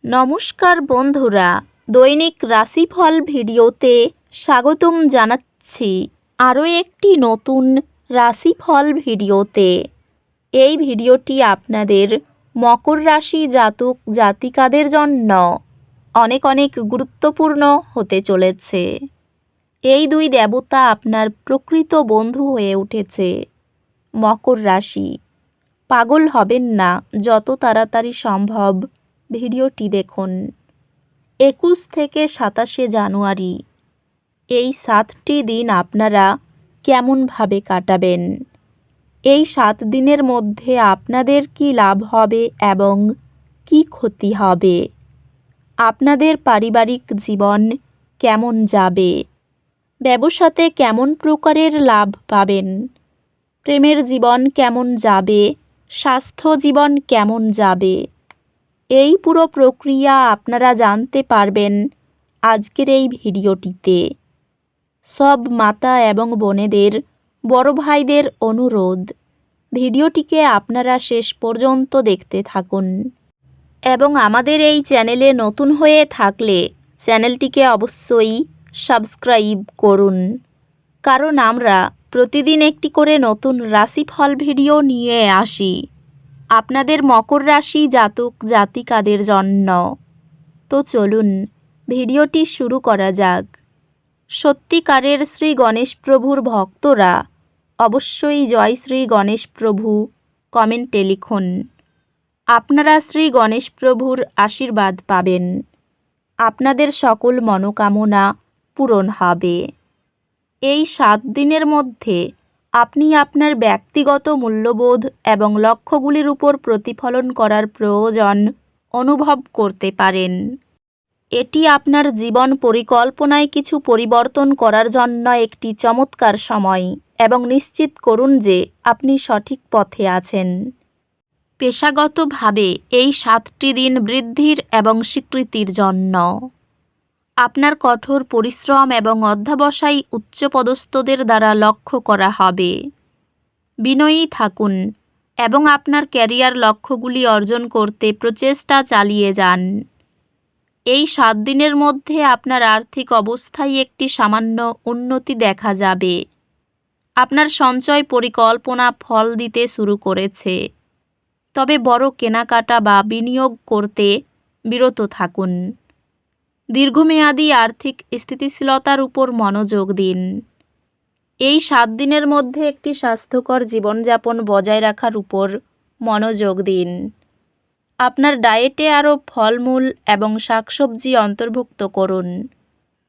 নমস্কার বন্ধুরা, দৈনিক রাশিফল ভিডিওতে স্বাগতম জানাচ্ছি আরও একটি নতুন রাশিফল ভিডিওতে। এই ভিডিওটি আপনাদের মকর রাশি জাতক জাতিকাদের জন্য অনেক অনেক গুরুত্বপূর্ণ হতে চলেছে। এই দুই দেবতা আপনার প্রকৃত বন্ধু হয়ে উঠেছে। মকর রাশি, পাগল হবেন না, যত তাড়াতাড়ি সম্ভব ভিডিওটি দেখুন। 21 থেকে 27 জানুয়ারি এই 7টি দিন আপনারা কেমনভাবে কাটাবেন? এই 7 দিনের মধ্যে আপনাদের কি লাভ হবে এবং কি ক্ষতি হবে? আপনাদের পারিবারিক জীবন কেমন যাবে? ব্যবসাতে কেমন প্রকারের লাভ পাবেন? প্রেমের জীবন কেমন যাবে? স্বাস্থ্য জীবন কেমন যাবে? এই পুরো প্রক্রিয়া আপনারা জানতে পারবেন আজকের এই ভিডিওটিতে। সব মাতা এবং বোনেদের, বড় ভাইদের অনুরোধ, ভিডিওটিকে আপনারা শেষ পর্যন্ত দেখতে থাকুন এবং আমাদের এই চ্যানেলে নতুন হয়ে থাকলে চ্যানেলটিকে অবশ্যই সাবস্ক্রাইব করুন, কারণ আমরা প্রতিদিন একটি করে নতুন রাশিফল ভিডিও নিয়ে আসি আপনাদের মকর রাশি জাতক জাতিকাদের জন্য। তো চলুন ভিডিওটি শুরু করা যাক। সত্যিকারের শ্রী গণেশ প্রভুর ভক্তরা অবশ্যই জয় শ্রী গণেশ প্রভু কমেন্টে লিখুন। আপনারা শ্রী গণেশ প্রভুর আশীর্বাদ পাবেন। আপনাদের সকল মনোকামনা পূরণ হবে। এই 7 দিনের মধ্যে আপনি আপনার ব্যক্তিগত মূল্যবোধ এবং লক্ষ্যগুলির উপর প্রতিফলন করার প্রয়োজন অনুভব করতে পারেন। এটি আপনার জীবন পরিকল্পনায় কিছু পরিবর্তন করার জন্য একটি চমৎকার সময় এবং নিশ্চিত করুন যে আপনি সঠিক পথে আছেন। পেশাগতভাবে এই 7টি দিন বৃদ্ধির এবং স্বীকৃতির জন্য। আপনার কঠোর পরিশ্রম এবং অধ্যবসায় উচ্চপদস্থদের দ্বারা লক্ষ্য করা হবে। বিনয়ী থাকুন এবং আপনার ক্যারিয়ার লক্ষ্যগুলি অর্জন করতে প্রচেষ্টা চালিয়ে যান। এই 7 দিনের মধ্যে আপনার আর্থিক অবস্থায় একটি সামান্য উন্নতি দেখা যাবে। আপনার সঞ্চয় পরিকল্পনা ফল দিতে শুরু করেছে, তবে বড় কেনাকাটা বা বিনিয়োগ করতে বিরত থাকুন। দীর্ঘমেয়াদী আর্থিক স্থিতিশীলতার উপর মনোযোগ দিন। এই 7 দিনের মধ্যে একটি স্বাস্থ্যকর জীবনযাপন বজায় রাখার উপর মনোযোগ দিন। আপনার ডায়েটে আরও ফলমূল এবং শাকসবজি অন্তর্ভুক্ত করুন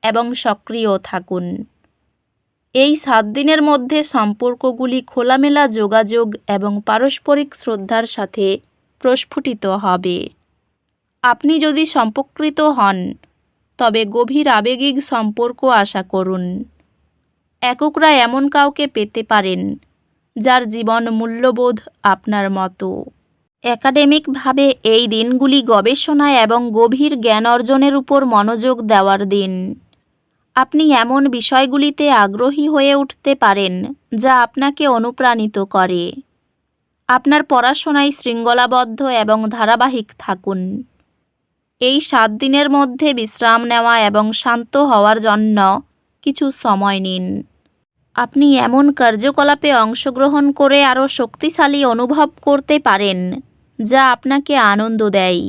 এবং সক্রিয় থাকুন। এই 7 দিনের মধ্যে সম্পর্কগুলি খোলামেলা যোগাযোগ এবং পারস্পরিক শ্রদ্ধার সাথে প্রস্ফুটিত হবে। আপনি যদি সম্পর্কিত হন, তবে গভীর আবেগিক সম্পর্ক আশা করুন। এককরা এমন কাউকে পেতে পারেন যার জীবন মূল্যবোধ আপনার মতো। একাডেমিকভাবে এই দিনগুলি গবেষণা এবং গভীর জ্ঞান অর্জনের উপর মনোযোগ দেওয়ার দিন। আপনি এমন বিষয়গুলিতে আগ্রহী হয়ে উঠতে পারেন যা আপনাকে অনুপ্রাণিত করে। আপনার পড়াশোনায় শৃঙ্খলাবদ্ধ এবং ধারাবাহিক থাকুন। এই 7 দিনের মধ্যে বিশ্রাম নেওয়া এবং শান্ত হওয়ার জন্য কিছু সময় নিন। আপনি এমন কার্যকলাপে অংশগ্রহণ করে আরও শক্তিশালী অনুভব করতে পারেন যা আপনাকে আনন্দ দেয়,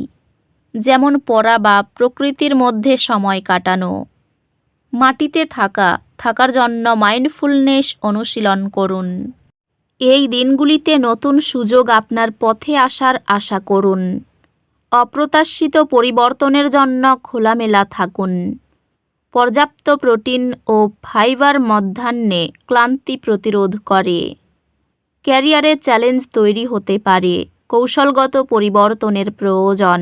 যেমন পড়া বা প্রকৃতির মধ্যে সময় কাটানো। মাটিতে থাকার জন্য মাইন্ডফুলনেস অনুশীলন করুন। এই দিনগুলিতে নতুন সুযোগ আপনার পথে আসার আশা করুন। অপ্রত্যাশিত পরিবর্তনের জন্য খোলামেলা থাকুন। পর্যাপ্ত প্রোটিন ও ফাইবার মধ্যাহ্নে ক্লান্তি প্রতিরোধ করে। ক্যারিয়ারে চ্যালেঞ্জ তৈরি হতে পারে, কৌশলগত পরিবর্তনের প্রয়োজন।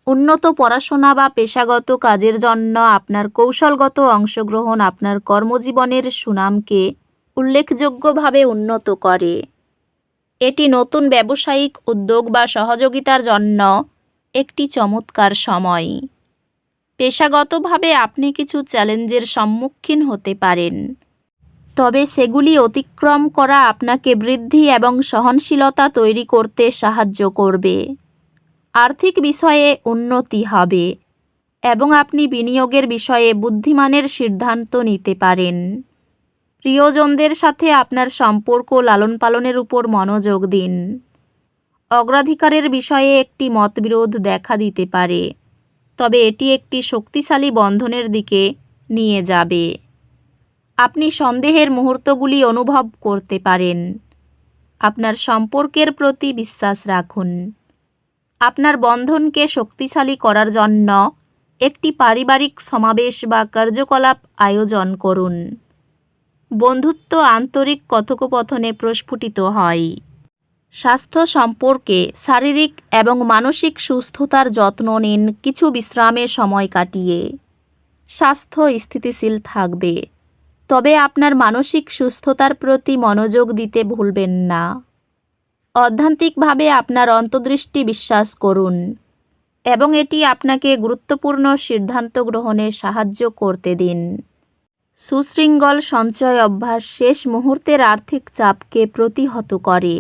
উন্নত পড়াশোনা বা পেশাগত কাজের জন্য আপনার কৌশলগত অংশগ্রহণ আপনার কর্মজীবনের সুনামকে উল্লেখযোগ্যভাবে উন্নত করে। এটি নতুন ব্যবসায়িক উদ্যোগ বা সহযোগিতার জন্য একটি চমৎকার সময়। পেশাগতভাবে আপনি কিছু চ্যালেঞ্জের সম্মুখীন হতে পারেন, তবে সেগুলি অতিক্রম করা আপনাকে বৃদ্ধি এবং সহনশীলতা তৈরি করতে সাহায্য করবে। আর্থিক বিষয়ে উন্নতি হবে এবং আপনি বিনিয়োগের বিষয়ে বুদ্ধিমানের সিদ্ধান্ত নিতে পারেন। প্রিয়জনদের সাথে আপনার সম্পর্ক লালন পালনের উপর মনোযোগ দিন। অগ্রাধিকারের বিষয়ে একটি মতবিরোধ দেখা দিতে পারে, তবে এটি একটি শক্তিশালী বন্ধনের দিকে নিয়ে যাবে। আপনি সন্দেহের মুহূর্তগুলি অনুভব করতে পারেন। আপনার সম্পর্কের প্রতি বিশ্বাস রাখুন। আপনার বন্ধনকে শক্তিশালী করার জন্য একটি পারিবারিক সমাবেশ বা কার্যকলাপ আয়োজন করুন। বন্ধুত্ব আন্তরিক কথোপকথনে প্রস্ফুটিত হয়। স্বাস্থ্য সম্পর্কে শারীরিক এবং মানসিক সুস্থতার যত্ন নিন কিছু বিশ্রামের সময় কাটিয়ে। স্বাস্থ্য স্থিতিশীল থাকবে, তবে আপনার মানসিক সুস্থতার প্রতি মনোযোগ দিতে ভুলবেন না। অধ্যাত্মিকভাবে আপনার অন্তর্দৃষ্টি বিশ্বাস করুন এবং এটি আপনাকে গুরুত্বপূর্ণ সিদ্ধান্ত গ্রহণে সাহায্য করতে দিন। সুশৃঙ্খল সঞ্চয় অভ্যাস শেষ মুহূর্তের আর্থিক চাপকে প্রতিহত করে।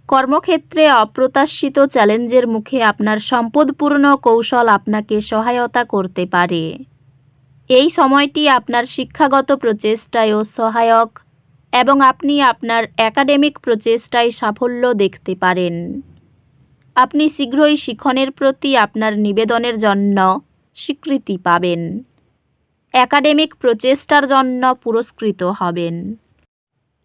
কর্মক্ষেত্রে অপ্রত্যাশিত চ্যালেঞ্জের মুখে আপনার সম্পদপূর্ণ কৌশল আপনাকে সহায়তা করতে পারে। এই সময়টি আপনার শিক্ষাগত প্রচেষ্টায়ও সহায়ক এবং আপনি আপনার একাডেমিক প্রচেষ্টায় সাফল্য দেখতে পারেন। আপনি শীঘ্রই শিখনের প্রতি আপনার নিবেদনের জন্য স্বীকৃতি পাবেন। একাডেমিক প্রচেষ্টার জন্য পুরস্কৃত হবেন।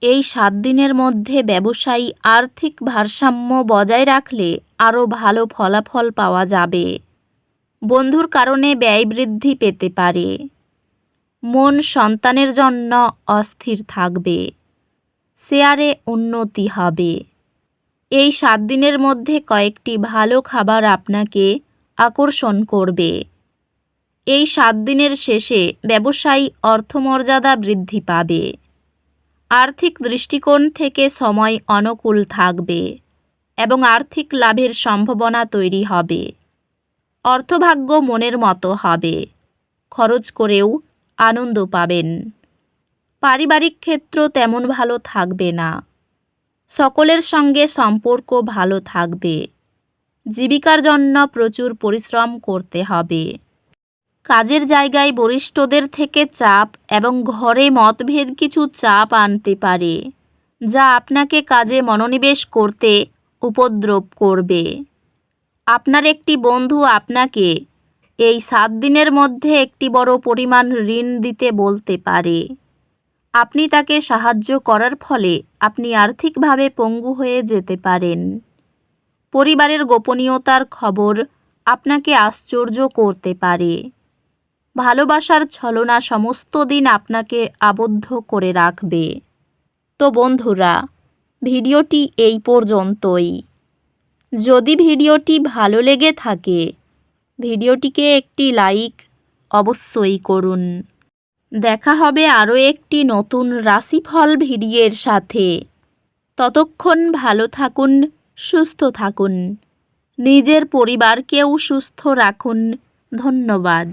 এই 7 দিনের মধ্যে ব্যবসায়ী আর্থিক ভারসাম্য বজায় রাখলে আরও ভালো ফলাফল পাওয়া যাবে। বন্ধুর কারণে ব্যয় বৃদ্ধি পেতে পারে। মন সন্তানের জন্য অস্থির থাকবে। শেয়ারে উন্নতি হবে। এই 7 দিনের মধ্যে কয়েকটি ভালো খাবার আপনাকে আকর্ষণ করবে। এই 7 দিনের শেষে ব্যবসায়ী অর্থমর্যাদা বৃদ্ধি পাবে। আর্থিক দৃষ্টিকোণ থেকে সময় অনুকূল থাকবে এবং আর্থিক লাভের সম্ভাবনা তৈরি হবে। অর্থভাগ্য মনের মতো হবে। খরচ করেও আনন্দ পাবেন। পারিবারিক ক্ষেত্র তেমন ভালো থাকবে না। সকলের সঙ্গে সম্পর্ক ভালো থাকবে। জীবিকার জন্য প্রচুর পরিশ্রম করতে হবে। কাজের জায়গায় বরিষ্ঠদের থেকে চাপ এবং ঘরে মতভেদ কিছু চাপ আনতে পারে, যা আপনাকে কাজে মনোনিবেশ করতে উপদ্রব করবে। আপনার একটি বন্ধু আপনাকে এই 7 দিনের মধ্যে একটি বড় পরিমাণ ঋণ দিতে বলতে পারে। আপনি তাকে সাহায্য করার ফলে আপনি আর্থিকভাবে পঙ্গু হয়ে যেতে পারেন। পরিবারের গোপনীয়তার খবর আপনাকে আশ্চর্য করতে পারে। ভালোবাসার ছলনা সমস্ত দিন আপনাকে আবদ্ধ করে রাখবে। তো বন্ধুরা, ভিডিওটি এই পর্যন্তই। যদি ভিডিওটি ভালো লেগে থাকে, ভিডিওটিকে একটি লাইক অবশ্যই করুন। দেখা হবে আরও একটি নতুন রাশিফল ভিডিওর সাথে। ততক্ষণ ভালো থাকুন, সুস্থ থাকুন। নিজের পরিবারকেও সুস্থ রাখুন। ধন্যবাদ।